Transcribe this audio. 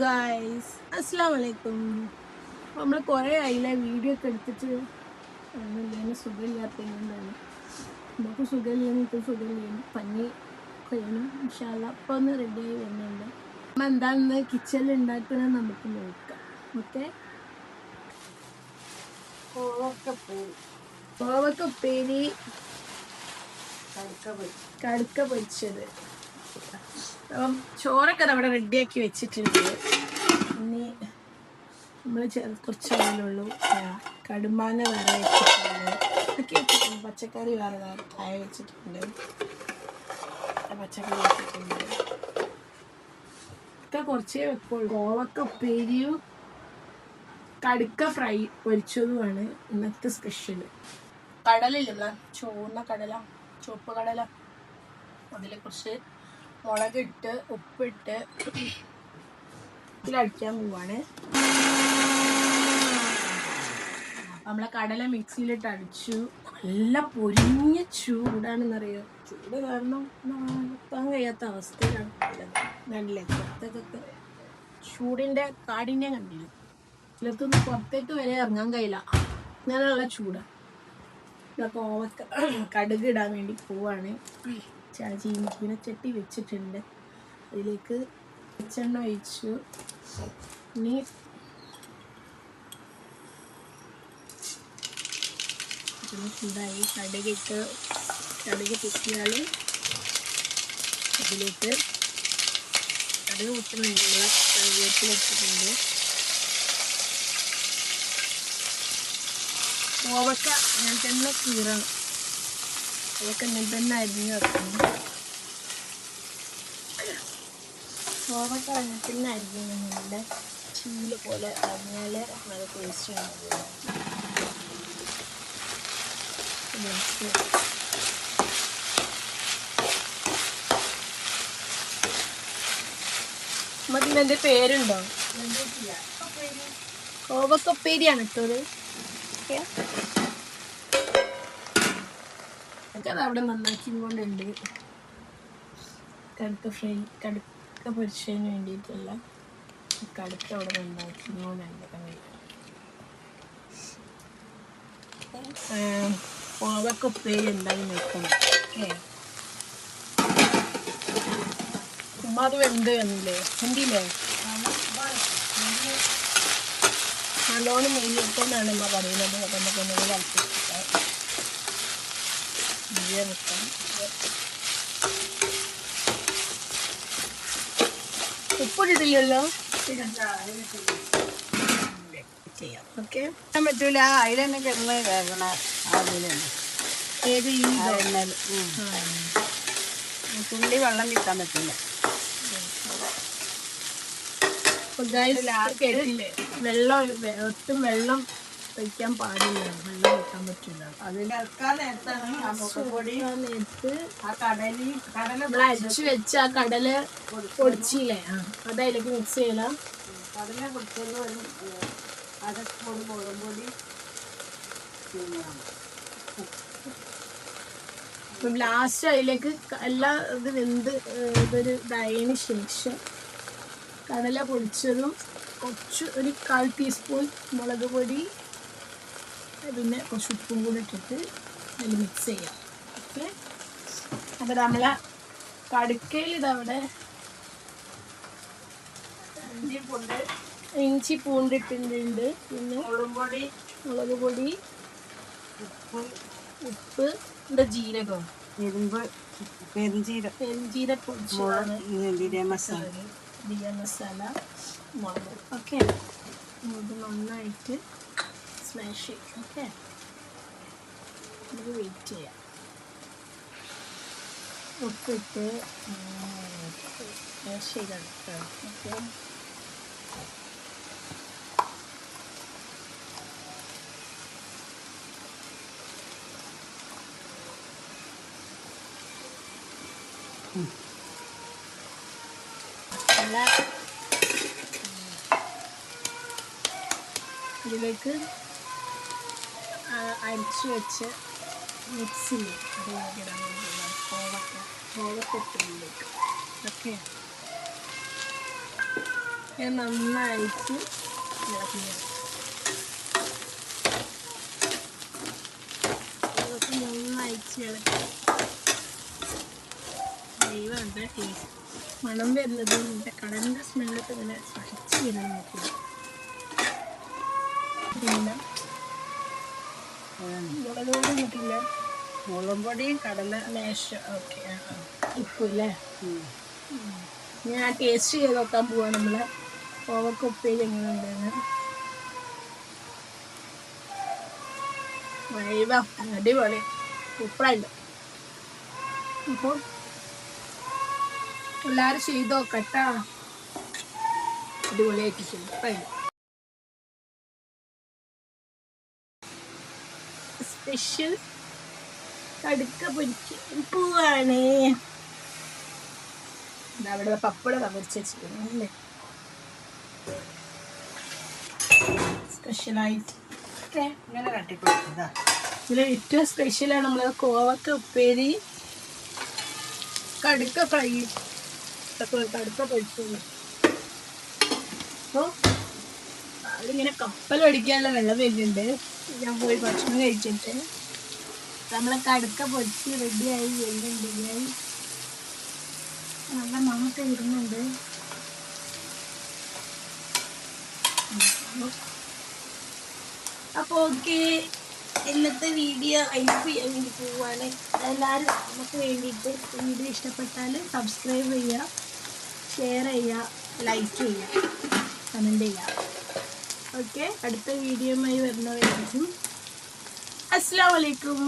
Guys, അസ്സലാമു അലൈക്കും. നമ്മൾ കുറേ ആയില്ലേ വീഡിയോ ഒക്കെ എടുത്തിട്ട് സുഖമില്ലാത്തതുകൊണ്ടാണ്. നമുക്ക് സുഖമില്ല, എനിക്ക് സുഖമില്ല, പനി കഴിയണം. ഇൻഷാ അല്ലാഹ് അപ്പോൾ ഒന്ന് റെഡിയായി വരുന്നുണ്ട്. നമ്മൾ എന്താണെന്ന് കിച്ചണിൽ ഉണ്ടാക്കുന്നത് നമുക്ക് നോക്കാം. ഓക്കെ, കോവക്ക ഉപ്പേരി, കടുക്ക പൊരിച്ചത്. അപ്പം ചോറൊക്കെ അവിടെ റെഡിയാക്കി വെച്ചിട്ടുണ്ട്. ഇനി നമ്മൾ കുറച്ച് അതിലുള്ളൂ. കടുമാങ്ങ വേറെ വെച്ചിട്ടുണ്ട്, ഒക്കെ പച്ചക്കറി വേറെ കായ വെച്ചിട്ടുണ്ട്, പച്ചക്കറി വെച്ചിട്ടുണ്ട്. ഒക്കെ കുറച്ചേ വെക്കുള്ളൂ. കോവക്ക ഉപ്പേരിയും കടുക്ക ഫ്രൈ പൊരിച്ചതുമാണ് ഇന്നത്തെ സ്പെഷ്യൽ. കടലില്ല, ചുവന്ന കടല, ചുവപ്പ് കടല, അതിൽ കുറച്ച് മുളകിട്ട് ഉപ്പിട്ട് ഇതിലടിക്കാൻ പോവാണ്. നമ്മളെ കടല മിക്സിയിലിട്ട് അടിച്ചു. നല്ല പൊരിഞ്ഞ ചൂടാണെന്നറിയോ. ചൂട് കാരണം നിർത്താൻ കഴിയാത്ത അവസ്ഥയിലാണ്. കണ്ടില്ലേ, പുറത്തേക്കൊക്കെ ചൂടിൻ്റെ കാഠിന്യം കണ്ടില്ല. ഇതിലത്തൊന്നും പുറത്തേക്ക് വരെ ഇറങ്ങാൻ കഴിയില്ല, അങ്ങനെയുള്ള ചൂടാണ്. ഇതൊക്കെ ഓവക്ക കടുക് ഇടാൻ വേണ്ടി പോവാണ്. ചീനച്ചട്ടി വെച്ചിട്ടുണ്ട്, അതിലേക്ക് വെളിച്ചെണ്ണ ഒഴിച്ചു. ഇനി ചൂടായി കടുകിട്ട്, കടുക് പൊട്ടിയാൽ അതിലേക്ക് കടുക് പൊട്ടുന്നുണ്ട്, കറിവേപ്പില. കോവക്ക അങ്ങനെ തന്നെ കീറണം. കോവക്ക ഇങ്ങനെ തന്നെ അരിഞ്ഞ് വെക്കണം. കോവക്ക അങ്ങനെ തന്നെ അരിഞ്ഞ് നല്ല ചീല പോലെ അരിഞ്ഞാൽ നല്ല ടേസ്റ്റാണ്. ഇതിൻ്റെ പേരുണ്ടോ? കോവക്ക ഉപ്പേരിയാണ് ഇട്ടത്. അത് അവിടെ നന്നാക്കിക്കൊണ്ടുണ്ട്. കടുക്ക പൊരിച്ചതിന് വേണ്ടിയിട്ടുള്ള കടുക്ക അവിടെ നന്നാക്കിക്കൊണ്ടുണ്ട്. കോവക്ക ഉപ്പേരി എന്തായാലും വെക്കണം. ഉമ്മ അത് വെന്ത് വന്നില്ലേ, എന്തില്ലേ നല്ലോണം നെയ്യത്തോണ്ടാണ് ഉമ്മ പറയുന്നത്. നമുക്ക് ഒന്നുകൂടി കളിപ്പിച്ചിട്ട് വെക്കാം. ഉപ്പിട്ടില്ലല്ലോ, ചെയ്യാം. ഓക്കെ, പറ്റൂല. അതിലെന്നെ കിടന്ന് വേകണ ഏത് ഈ തുള്ളി വെള്ളം കിട്ടാൻ പറ്റില്ല. വെള്ളം ഒട്ടും വെള്ളം ഒഴിക്കാൻ പാടില്ല, വെള്ളം വെക്കാൻ പറ്റില്ല. അതിൻ്റെ ഇറക്കാൻ നേരത്താണ് നേരത്ത് ആ കടല നമ്മൾ അരിച്ചു വെച്ച ആ കടല പൊടിച്ചില്ലേ, അത് അതിലേക്ക് മിക്സ് ചെയ്യലാം. കടല പൊടിച്ചത് അരപ്പൊടി, മുളകും പൊടി, അപ്പം ലാസ്റ്റ് അതിലേക്ക് എല്ലാ ഇത് വെന്ത് ഇതൊരു ഇതായതിന് ശേഷം കടല പൊടിച്ചതും ഒരു 1/4 ടീസ്പൂൺ മുളക് പൊടി, പിന്നെ കുറച്ച് ഉപ്പും കൂടി ഇട്ടിട്ട് അതിൽ മിക്സ് ചെയ്യാം. ഓക്കെ, അപ്പം നമ്മളെ കടുക്കയിൽ ഇതവിടെ ഇഞ്ചി പൂണ്ടിട്ടുണ്ട്, പിന്നെ മുളക് പൊടി, ഉപ്പ്, ജീരകം, പെരുംജീരക പൊടിച്ചതാണ്, ബിരിയാണി മസാല, മുളക്. ഓക്കെ, ഇത് നന്നായിട്ട് സ്മാഷ് ചെയ്യും. ഓക്കെ, നമുക്ക് വെയിറ്റ് ചെയ്യാം. ഉപ്പിട്ട് സ്മാഷ് ചെയ്തെടുക്കാം. ഓക്കെ, ഇതിലേക്ക് അരിച്ചു വെച്ച മിക്സിയിൽ അതിലേക്ക് ഇടാൻ വേണ്ടിയുള്ള കോവക്ക ഉപ്പേരിയിലേക്ക്. ഓക്കെ, ഞാൻ നന്നായിട്ട് ഇളക്കി നന്നായിട്ട് ഇളക്കി ദൈവമുണ്ട് ടേസ്റ്റ് മണം വരുന്നത് എൻ്റെ കടലിൻ്റെ സ്മെല്ലൊക്കെ ഇങ്ങനെ സഹിച്ച് വരാൻ നോക്കില്ല. പിന്നെ മുളക് പൊടി കിട്ടില്ല, മുളകും പൊടിയും കടല ലേശം ഓക്കെ ഇപ്പില്ലേ. ഞാൻ ടേസ്റ്റ് ചെയ്ത് നോക്കാൻ പോവാ നമ്മളെ കോവക്ക ഉപ്പേരി എങ്ങനെ ഉണ്ടെന്ന്. അടിപൊളി സൂപ്പറായിട്ട്. അപ്പോൾ എല്ലാവരും ചെയ്ത് നോക്കട്ടാ, അടിപൊളിയായിട്ട് സൂപ്പറായിട്ട്. സ്പെഷ്യൽ കടുക്ക പൊരിക്കാൻ പോവാണ്. അവിടെ പപ്പടം പൊരിച്ച് വെച്ചിരുന്നല്ലേ സ്പെഷ്യലായിട്ട്. ഓക്കെ, ഇങ്ങനെ കട്ടിക്കൊടുത്തതാ. ഇതിൽ ഏറ്റവും സ്പെഷ്യലാണ് നമ്മളെ കോവക്ക ഉപ്പേരി, കടുക്ക ഫ്രൈ, കടുക്ക പൊരിച്ചുള്ളൂ. അപ്പോൾ അതിങ്ങനെ കപ്പലടിക്കാനുള്ള വെള്ളം വരുന്നുണ്ട്. ഞാൻ പോയി ഭക്ഷണം കഴിച്ചിട്ട് നമ്മളെ കടുക്ക പൊരിച്ച് റെഡിയായി വരുന്നുണ്ട്. നല്ല മണമൊക്കെ വരുന്നുണ്ട്. അപ്പോൾ ഓക്കെ, ഇന്നത്തെ വീഡിയോ ഹെൽപ്പ് ചെയ്യാൻ വേണ്ടി പോവുകയാണ്. എല്ലാവരും നമുക്ക് വേണ്ടിയിട്ട് വീഡിയോ ഇഷ്ടപ്പെട്ടാൽ സബ്സ്ക്രൈബ് ചെയ്യുക, ഷെയർ ചെയ്യുക, ലൈക്ക് ചെയ്യുക, കമൻറ്റ് ചെയ്യുക. ഓക്കെ, അടുത്ത വീഡിയോയുമായി വരുന്നവരായിരിക്കും. അസ്സലാമു അലൈക്കും.